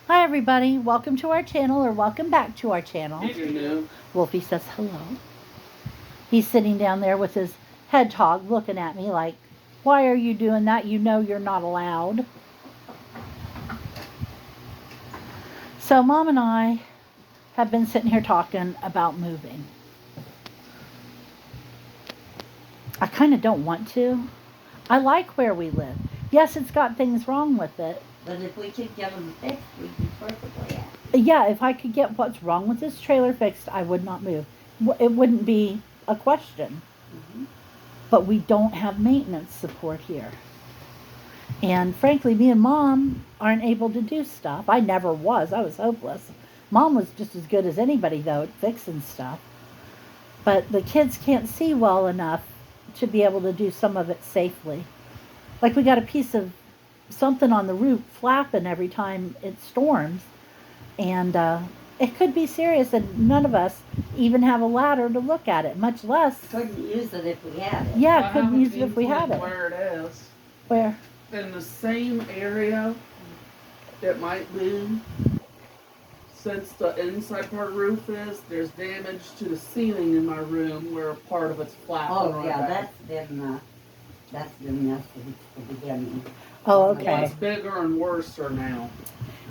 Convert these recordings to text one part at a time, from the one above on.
Hi everybody, welcome to our channel or welcome back to our channel. Hello. Wolfie says hello. He's sitting down there with his hedgehog looking at me like, why are you doing that? You know you're not allowed. So Mom and I have been sitting here talking about moving. I kind of don't want to. I like where we live. Yes, it's got things wrong with it. But if we could get them fixed, we'd be perfectly happy. Yeah, if I could get what's wrong with this trailer fixed, I would not move. It wouldn't be a question. Mm-hmm. But we don't have maintenance support here. And frankly, me and Mom aren't able to do stuff. I never was. I was hopeless. Mom was just as good as anybody, though, at fixing stuff. But the kids can't see well enough to be able to do some of it safely. Like we got a piece of something on the roof flapping every time it storms. And it could be serious, and none of us even have a ladder to look at it, much less. Couldn't use it if we had it. Yeah, couldn't use it if we had it. Where it is. Where? In the same area it might be. Since the inside part of the roof is, there's damage to the ceiling in my room where part of it's flat. Oh yeah, that's been messy at the beginning. Oh, It's okay. bigger and worse now.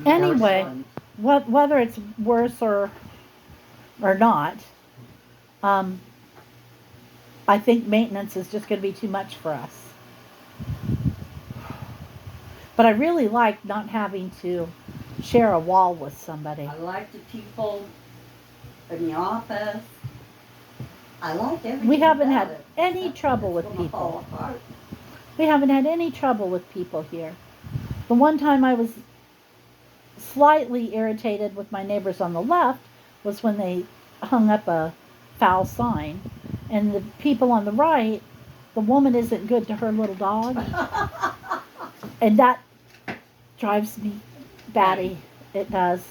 Anyway, whether it's worse or not, I think maintenance is just going to be too much for us. But I really like not having to share a wall with somebody. I like the people in the office. I like everything. We haven't about had it. any Except trouble it's with gonna people. fall apart. We haven't had any trouble with people here. The one time I was slightly irritated with my neighbors on the left was when they hung up a foul sign. And the people on the right, the woman isn't good to her little dog. And that drives me batty. It does.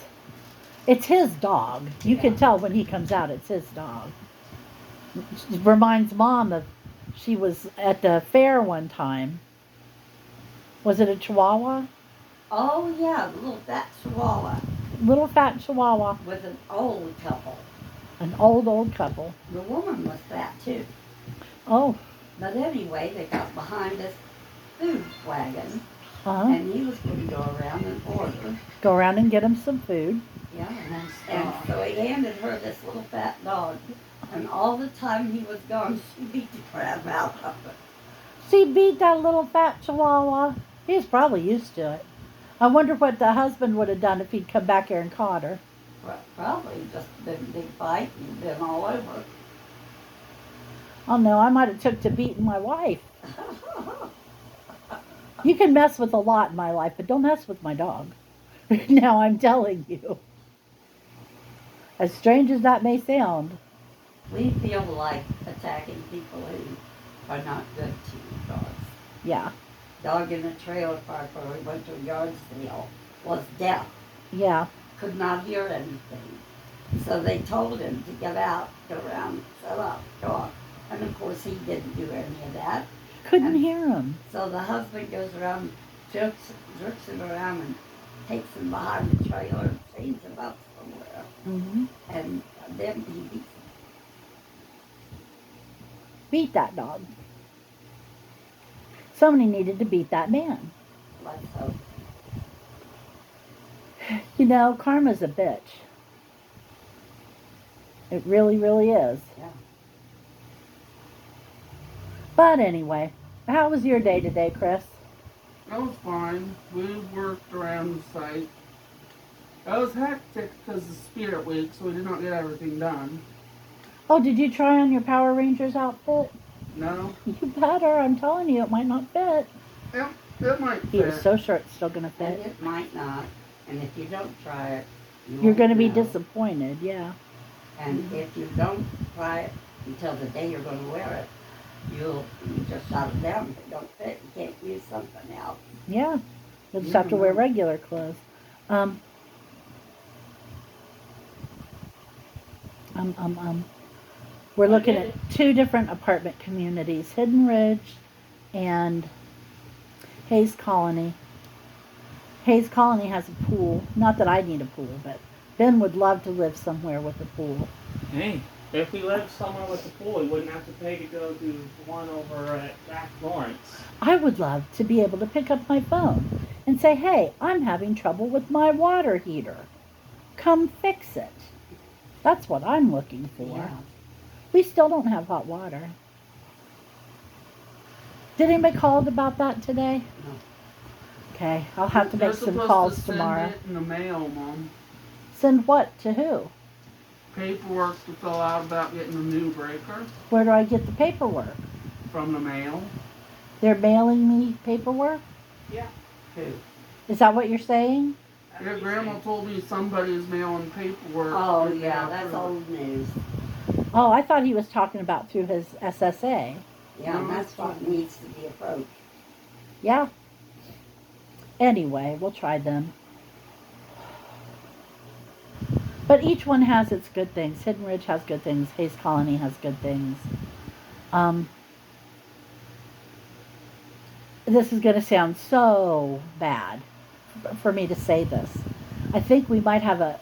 It's his dog. You can tell when he comes out, it's his dog. It reminds Mom of, she was at the fair one time. Was it a Chihuahua? Oh yeah, the little fat chihuahua Little fat Chihuahua. with an old couple. An old couple. The woman was fat too. Oh. But anyway, they got behind this food wagon, Uh-huh. and he was going to go around and order. Go around and get him some food. Yeah, and so he handed her this little fat dog, and all the time he was gone, she beat the crap out of it. She beat that little fat Chihuahua. He's probably used to it. I wonder what the husband would have done if he'd come back here and caught her. Probably just been a big fight and been all over. Oh no, I might have took to beating my wife. You can mess with a lot in my life, but don't mess with my dog. Now I'm telling you. As strange as that may sound. We feel like attacking people who are not good to dogs. Yeah. Dog in a trailer park where we went to a yard sale was deaf. Yeah. Could not hear anything. So they told him to get out, go around, shut up, dog. And of course he didn't do any of that. Couldn't And hear him. So the husband goes around, jerks him around and takes him behind the trailer and chains him up somewhere. Mm-hmm. And then he beats Beat that dog. Somebody needed to beat that man. him like so. You know, karma's a bitch. It really, really is. Yeah. But anyway, how was your day today, Chris? That was fine. We worked around the site. That was hectic because of Spirit Week, so we did not get everything done. Oh, did you try on your Power Rangers outfit? No? You better. I'm telling you, it might not fit. It might He was fit. so sure it's still going to And fit. it might not. And if you don't try it, You're going to be won't know. disappointed, yeah. And if you don't try it until the day you're going to wear it, you just shut it down. If it don't fit, you can't use something else. Yeah. You'll just have to wear regular clothes. Um. We're looking at two different apartment communities, Hidden Ridge and Hayes Colony. Hayes Colony has a pool. Not that I need a pool, but Ben would love to live somewhere with a pool. Hey, if we lived somewhere with a pool, we wouldn't have to pay to go to one over at Jack Lawrence. I would love to be able to pick up my phone and say, hey, I'm having trouble with my water heater. Come fix it. That's what I'm looking for. Yeah. We still don't have hot water. Did anybody call about that today? No. Okay, I'll have to They're make some supposed calls to send tomorrow. it in the mail, Mom. Send what to who? Paperwork to fill out about getting a new breaker Where do I get the paperwork? from the mail. They're mailing me paperwork? Who? Is that what you're saying? Your grandma told me somebody's mailing paperwork. Oh, in yeah, there that's for- old news. Oh, I thought he was talking about through his SSA. Yeah, No, that's it's what not. needs to be approached. Yeah. Anyway, we'll try them. But each one has its good things. Hidden Ridge has good things. Hayes Colony has good things. This is going to sound so bad for me to say this. I think we might have a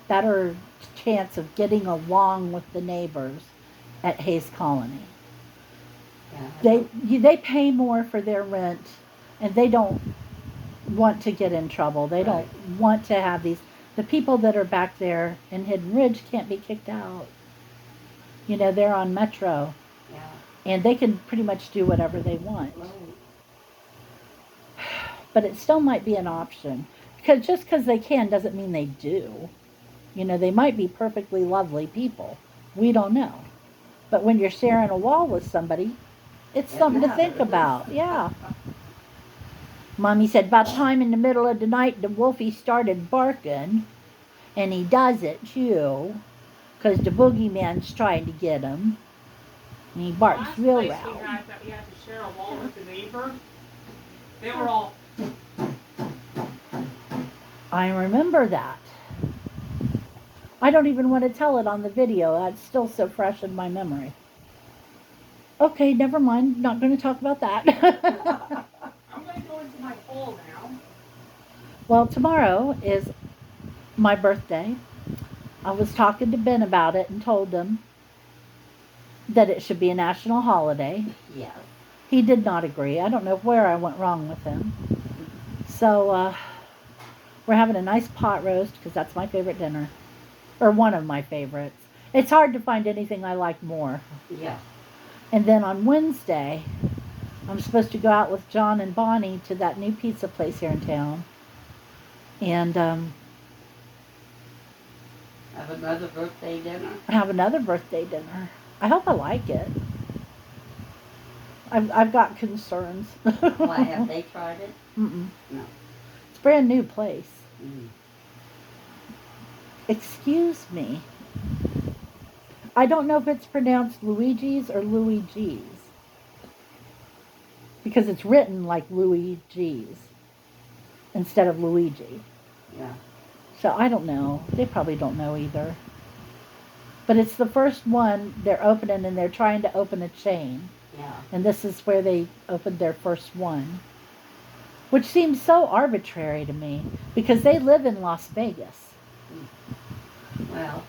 better chance of getting along with the neighbors at Hayes Colony. Yeah. They pay more for their rent, and they don't want to get in trouble. They don't want to have these. The people that are back there in Hidden Ridge can't be kicked out. You know, they're on Metro, Yeah. and they can pretty much do whatever they want. Right. But it still might be an option. Because just because they can doesn't mean they do. You know, they might be perfectly lovely people. We don't know. But when you're sharing a wall with somebody, it's It something to matters. think about. Yeah. Mommy said about time in the middle of the night the wolfie started barking. And he does it too. Because the boogeyman's trying to get him. And he barks Last real place loud. we had that we had to share a wall with the neighbor, they were all, I remember that. I don't even want to tell it on the video. That's still so fresh in my memory. Okay, never mind. Not going to talk about that. I'm going to go into my hole now. Well, tomorrow is my birthday. I was talking to Ben about it and told him that it should be a national holiday. Yeah. He did not agree. I don't know where I went wrong with him. So, we're having a nice pot roast because that's my favorite dinner. Or one of my favorites. It's hard to find anything I like more. Yeah. And then on Wednesday, I'm supposed to go out with John and Bonnie to that new pizza place here in town. And Have another birthday dinner. have another birthday dinner. I hope I like it. I've got concerns. Why, have they tried it? Mm-mm. No. It's a brand new place. Mm. Excuse me. I don't know if it's pronounced Luigi's or Luigi's. Because it's written like Luigi's instead of Luigi. Yeah. So I don't know. They probably don't know either. But it's the first one they're opening, and they're trying to open a chain. Yeah. And this is where they opened their first one. Which seems so arbitrary to me, because they live in Las Vegas. Well,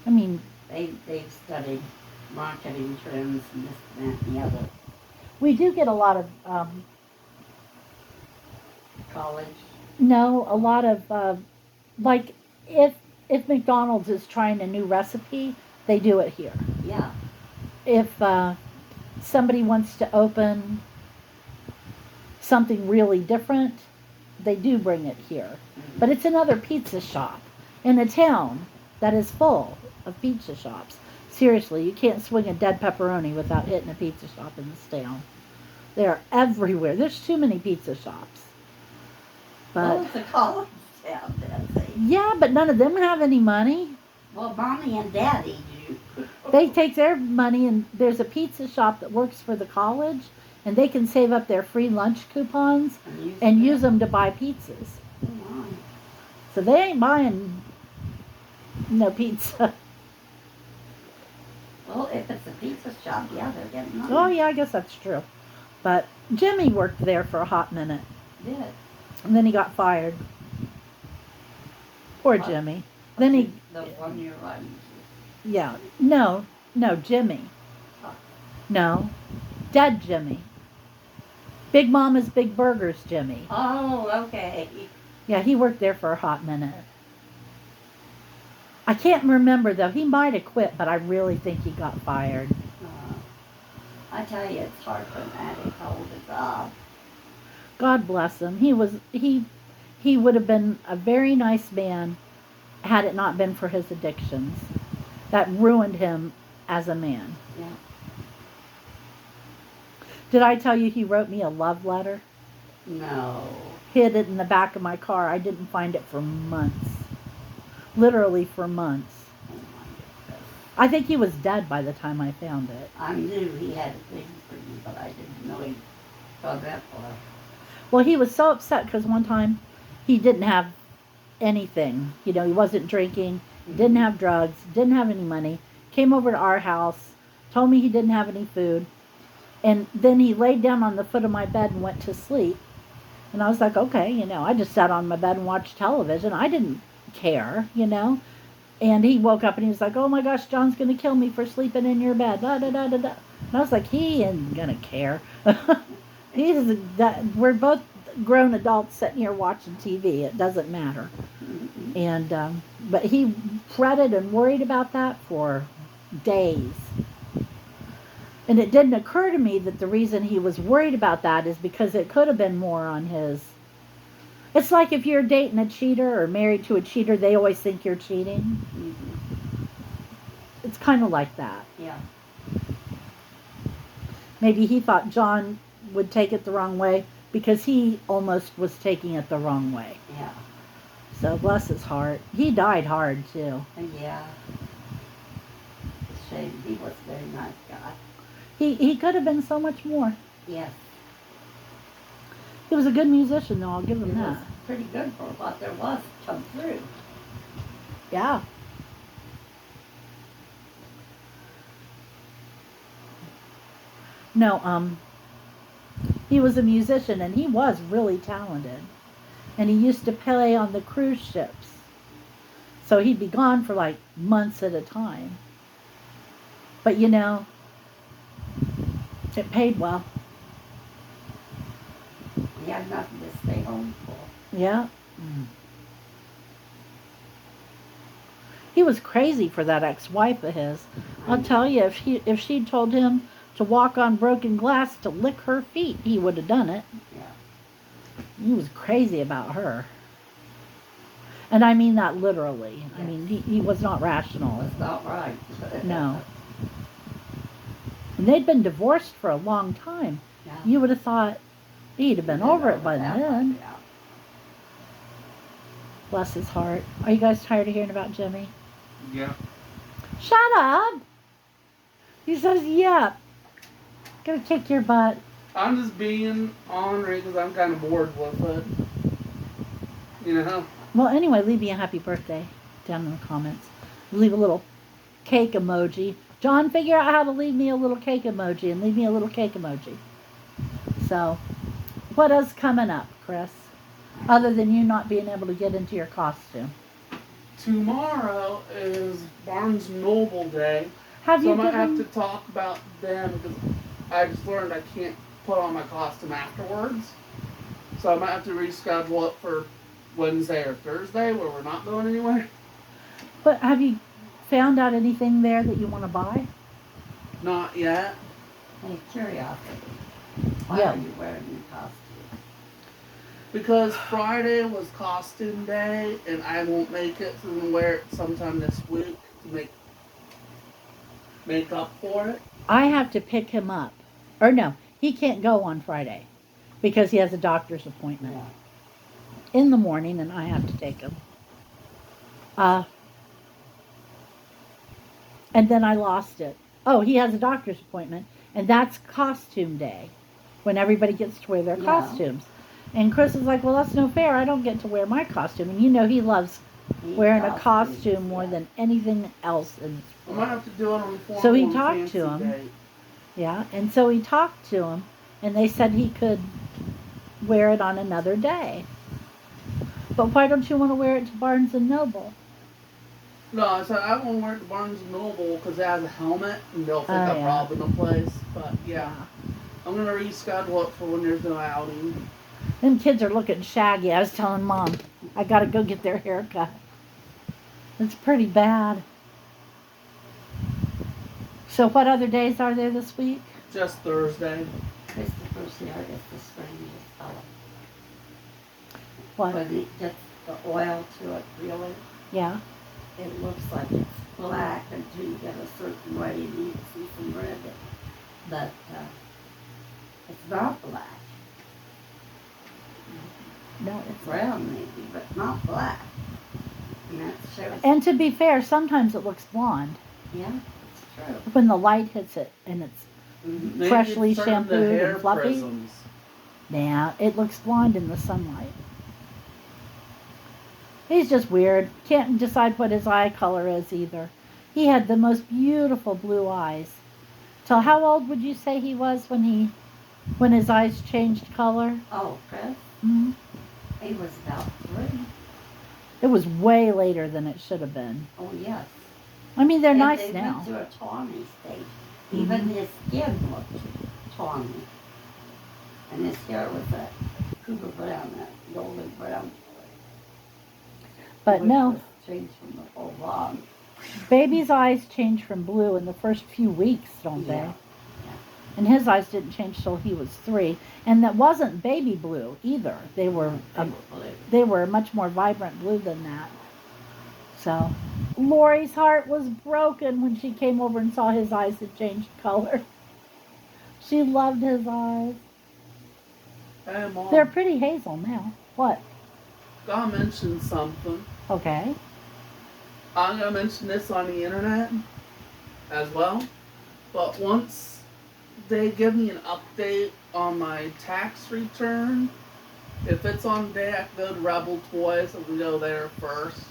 I mean, they've studied marketing trends and this, that, and the other. we do get a lot of, College. no, a lot of, like, if McDonald's is trying a new recipe, they do it here. Yeah. If somebody wants to open something really different, they do bring it here. But it's another pizza shop in a town that is full of pizza shops. Seriously, you can't swing a dead pepperoni without hitting a pizza shop in this town. They're everywhere. There's too many pizza shops. Well, But it's a college town, that's it. yeah, but none of them have any money. Well, Mommy and Daddy do. They take their money, and there's a pizza shop that works for the college, and they can save up their free lunch coupons and use them to buy pizzas. Oh, my. So they ain't buying no pizza. Well, if it's a pizza shop, yeah, they're getting money. Oh yeah, I guess that's true. But Jimmy worked there for a hot minute, Did. and then he got fired. Poor What? Jimmy. Then he, The one you're writing yeah, no, Jimmy. Oh. No, dead Jimmy. Big Mama's Big Burgers Jimmy. to. Oh, okay. Yeah, he worked there for a hot minute. I can't remember though. He might have quit, but I really think he got fired. I tell you, it's hard for an addict to hold a job. God bless him. He would have been a very nice man had it not been for his addictions. That ruined him as a man. Yeah. Did I tell you he wrote me a love letter? No. Hid it in the back of my car. I didn't find it for months. Literally for months. Oh my goodness. I think he was dead by the time I found it. I knew he had a thing for you, but I didn't know he got that far. Well, he was so upset because one time he didn't have anything. You know, he wasn't drinking, didn't have drugs, didn't have any money. Came over to our house, told me he didn't have any food. And then he laid down on the foot of my bed and went to sleep. And I was like, okay, you know, I just sat on my bed and watched television. I didn't care, you know. And he woke up and he was like, oh my gosh, John's going to kill me for sleeping in your bed. Da, da, da, da, da. And I was like, he ain't going to care. We're both grown adults sitting here watching TV. It doesn't matter. And, but he fretted and worried about that for days. And it didn't occur to me that the reason he was worried about that is because it could have been more on his. It's like if you're dating a cheater or married to a cheater, they always think you're cheating. Mm-hmm. It's kind of like that. Yeah. Maybe he thought John would take it the wrong way because he almost was taking it the wrong way. Yeah. So bless his heart. He died hard too. Yeah. It's a shame. He was a very nice guy. He could have been so much more. Yes. He was a good musician though, I'll give It him was that. pretty good for what there was to come through. Yeah. No, he was a musician and he was really talented. And he used to play on the cruise ships. So he'd be gone for like months at a time. But you know, it paid well. He had nothing to stay home for. Yeah. He was crazy for that ex-wife of his. I'll tell you, if she'd told him to walk on broken glass to lick her feet, he would have done it. Yeah. He was crazy about her. And I mean that literally. I mean, he was not rational. That's not right. No. And they'd been divorced for a long time. Yeah. You would have thought he'd have been over it by that then. one, yeah. Bless his heart. Are you guys tired of hearing about Jimmy? Yeah. Shut up! He says, yep. Gonna kick your butt. I'm just being ornery because I'm kind of bored with it. You know? Well, anyway, leave me a happy birthday down in the comments. Leave a little cake emoji. John, figure out how to leave me a little cake emoji and leave me a little cake emoji. So, what is coming up, Chris? Other than you not being able to get into your costume. Tomorrow is Barnes Noble Day. Have So you I might have given... to talk about them because I just learned I can't put on my costume afterwards. So I might have to reschedule it for Wednesday or Thursday where we're not going anywhere. But have you found out anything there that you want to buy? Not yet. Hey, curiosity. Why Yeah. are you wearing your costume? Because Friday was costume day and I won't make it, so I'm gonna wear it sometime this week to make up for it. I have to pick him up. Or no, he can't go on Friday because he has a doctor's appointment in the morning and I have to take him. And then I lost it. Oh, he has a doctor's appointment and that's costume day when everybody gets to wear their Yeah. costumes. And Chris is like, well, that's no fair. I don't get to wear my costume. And you know he loves wearing a costume more than anything else. I might have to do it on formal So he and talked fancy to him. day. Yeah, and so he talked to him, and they said he could wear it on another day. But why don't you want to wear it to Barnes and Noble? No, I said I want to wear it to Barnes and Noble because it has a helmet and they'll think Oh, I'm yeah. robbing the place. But yeah, I'm gonna reschedule it for when there's no outing. Them kids are looking shaggy. I was telling Mom, I gotta go get their hair cut. It's pretty bad. So what other days are there this week? Just Thursday. Christopher's here is the strangest fellow. What? But it gets the oil to it, really. Yeah. It looks like it's black until you get a certain way and you can see some red. But it's not black. No, It's it's brown maybe, but not black. And that shows. And to be fair, sometimes it looks blonde Yeah, it's true. when the light hits it and it's Maybe Freshly it's turned the shampooed hair and fluffy? prisms. nah, it looks blonde in the sunlight. He's just weird. Can't decide what his eye color is either. He had the most beautiful blue eyes. So how old would you say he was when his eyes changed color? Oh, Chris, Hmm. he was about 3. It was way later than it should have been. Oh, yes. I mean, they're And nice they now. went to a tawny stage. Even his skin looked tawny. And his hair was that cougar brown, that golden brown. But which no, was changed from the whole blonde. baby's eyes change from blue in the first few weeks, don't they? Yeah. And his eyes didn't change till he was 3. And that wasn't baby blue either. They were Blue. they were much more vibrant blue than that. So Lori's heart was broken when she came over and saw his eyes had changed color. She loved his eyes. Hey, Mom. They're pretty hazel now. What? Gotta mention something. Okay. I'm gonna mention this on the internet as well. But once they give me an update on my tax return, if it's on day, I can go to Rebel Toys and we go there first.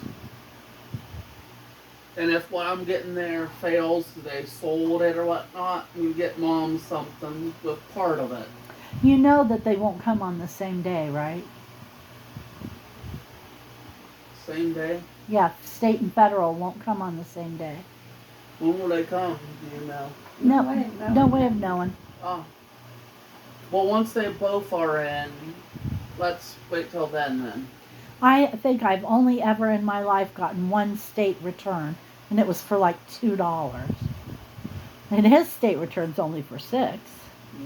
And if what I'm getting there fails, they sold it or whatnot, you get Mom something with part of it. You know that they won't come on the same day, right? Same day. Yeah, state and federal won't come on the same day. When will they come? Do you know? No, way of knowing. no way of knowing. Oh. Well, once they both are in, let's wait till then. I think I've only ever in my life gotten one state return, and it was for like $2. And his state return's only for $6.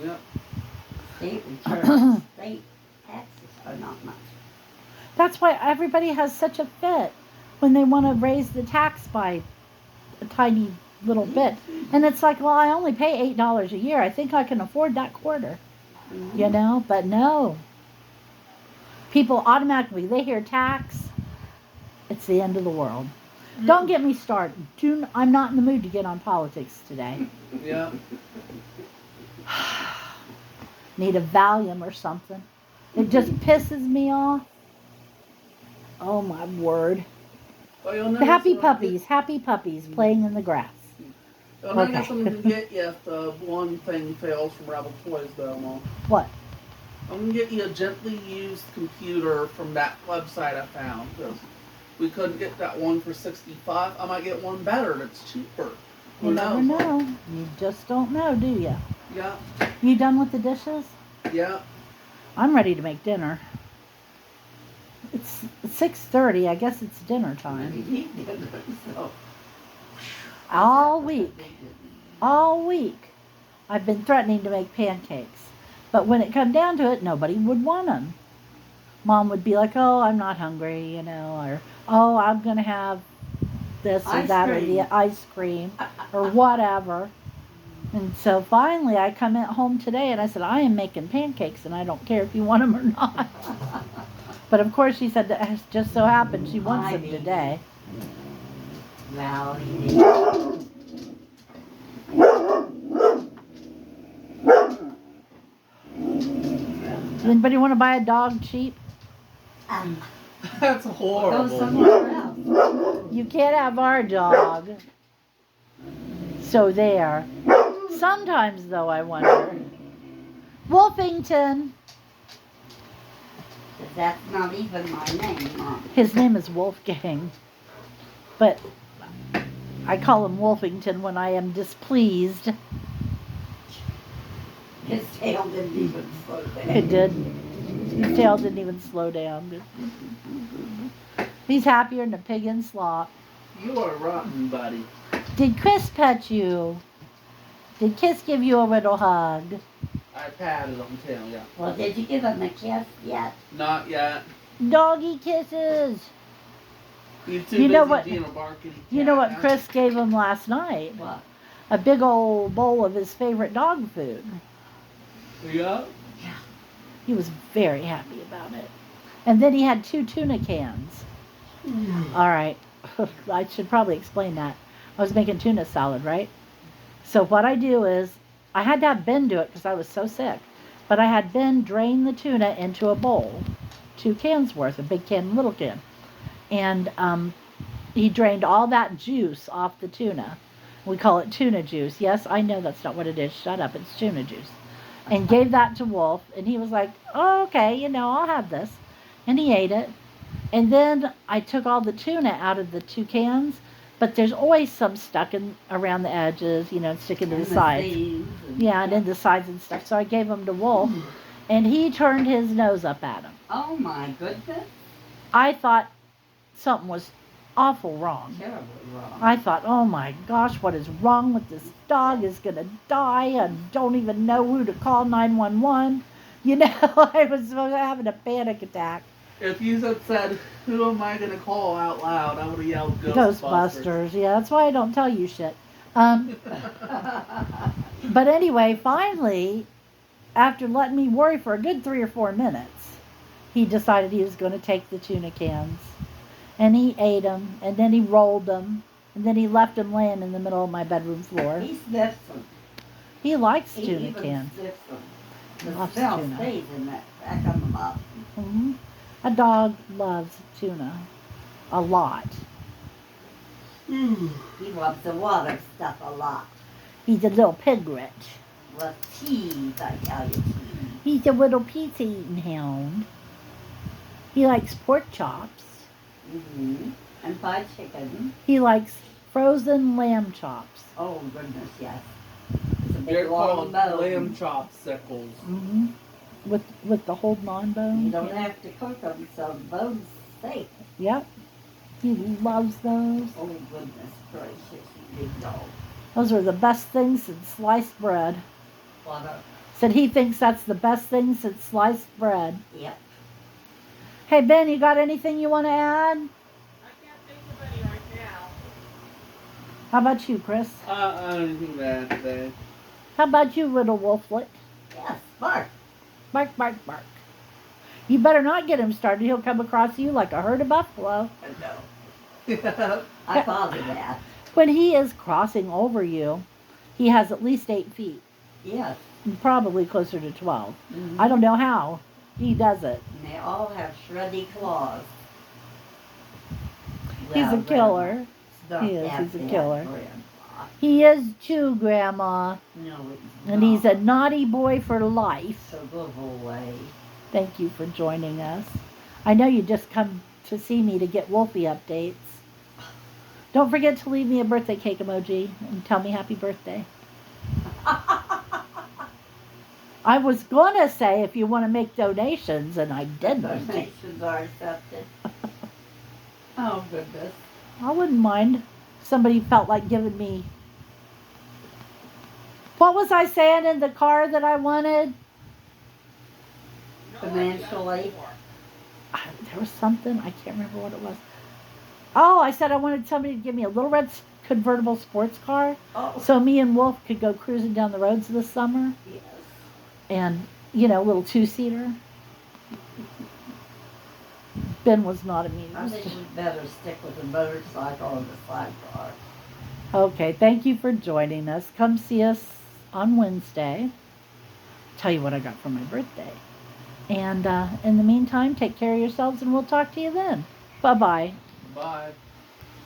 Yep. State returns, state taxes are not much. That's why everybody has such a fit when they want to raise the tax by a tiny little bit. And it's like, well, I only pay $8 a year. I think I can afford that quarter, you know? But no. People automatically, they hear tax, it's the end of the world. Don't get me started. I'm not in the mood to get on politics today. Yep. Need a Valium or something. It just pisses me off. Oh my word. Well, you'll The notice happy puppies playing in the grass. You'll notice Okay. I'm gonna get you if the one thing fails from Rebel Toys, though, Mom. What? I'm gonna get you a gently used computer from that website I found. 'Cause we couldn't get that one for $65. I might get one better that's cheaper. You Who never knows? know. You just don't know, do you? Yeah. You done with the dishes? Yeah. I'm ready to make dinner. It's 6:30. I guess it's dinner time. He did it, so. All week. All week. I've been threatening to make pancakes. But when it come down to it, nobody would want them. Mom would be like, oh, I'm not hungry, you know, or, oh, I'm going to have this or Ice that or cream. the ice cream or whatever. And so finally I come at home today and I said, I am making pancakes and I don't care if you want them or not. But of course she said that it just so happened she wants them today. Well, he did. Does anybody want to buy a dog cheap? That's Go horrible. somewhere else. You can't have our dog. So there. Sometimes though I wonder, Wolfington. 'Cause that's not even my name, Mom. His name is Wolfgang, but I call him Wolfington when I am displeased. His tail didn't even slow down. It did. His tail didn't even slow down. He's happier than a pig in slop. You are rotten, buddy. Did Chris pet you? Did Kiss give you a little hug? I patted him too, yeah. Well, did you give him a kiss yet? Not yet. Doggy kisses. He's too You busy know what- being a barking You know what cat. Chris gave him last night? What? A big old bowl of his favorite dog food. Yeah. He was very happy about it. And then he had 2 tuna cans. All right. I should probably explain that. I was making tuna salad, right? So what I do is, I had to have Ben do it because I was so sick. But I had Ben drain the tuna into a bowl. 2 cans worth, a big can, a little can. And he drained all that juice off the tuna. We call it tuna juice. Yes, I know that's not what it is. Shut up. It's tuna juice. And gave that to Wolf. And he was like, oh, okay, I'll have this. And he ate it. And then I took all the tuna out of the 2 cans. But there's always some stuck in around the edges, sticking to the sides. Yeah, and in the sides and stuff. So I gave them to Wolf. And he turned his nose up at him. Oh my goodness. I thought something was awful wrong. Terribly wrong. I thought, oh my gosh, what is wrong with this dog? Is going to die. I don't even know who to call 911. I was having a panic attack. If you had said, who am I going to call out loud, I would have yelled Ghostbusters. Yeah, that's why I don't tell you shit. But anyway, finally, after letting me worry for a good 3 or 4 minutes, he decided he was going to take the tuna cans. And he ate them, and then he rolled them, and then he left them laying in the middle of my bedroom floor. He sniffs them. He likes He tuna even cans. sniffs them. He The loves smell tuna. stays in that back of them up. Hmm. A dog loves tuna a lot. He loves the water stuff a lot. He's a little piglet. Loves cheese, I tell you, cheese. He's a little pizza-eating hound. He likes pork chops. Mm-hmm. And fried chicken. He likes frozen lamb chops. Oh, goodness, yes. It's a big They're long called bone. lamb chopsicles. Hmm. With the holding on bone. You don't have to cook them, so the bone's safe. Yep. He loves those. Oh, goodness gracious, you big dog. Those are the best things since sliced bread. What a... Said he thinks that's the best thing since sliced bread. Yep. Hey, Ben, you got anything you want to add? I can't think of any right now. How about you, Chris? I don't think that today. How about you, little wolflet? Yes, bark. Bark, bark, bark. You better not get him started. He'll come across you like a herd of buffalo. No. I bother that. When he is crossing over you, he has at least 8 feet. Yes. Probably closer to 12. Mhm. I don't know how he does it. And they all have shreddy claws. He's a killer. Stop He is, that he's a bad, killer. Grandpa. He is too, Grandma. No, it's And not. he's a naughty boy for life. So go away. Thank you for joining us. I know you just come to see me to get Wolfie updates. Don't forget to leave me a birthday cake emoji and tell me happy birthday. I was gonna say if you want to make donations, and I didn't. Donations are accepted. Oh, goodness. I wouldn't mind if somebody felt like giving me. What was I saying in the car that I wanted? Financially. There was something, I can't remember what it was. Oh, I said I wanted somebody to give me a little red convertible sports car Oh, so me and Wolf could go cruising down the roads this summer. yes. And, a little 2-seater. Ben was not I think amused. we better stick with the motorcycle and the sidecar. Okay, thank you for joining us. Come see us on Wednesday. Tell you what I got for my birthday. And in the meantime, take care of yourselves and we'll talk to you then. Bye-bye. Bye.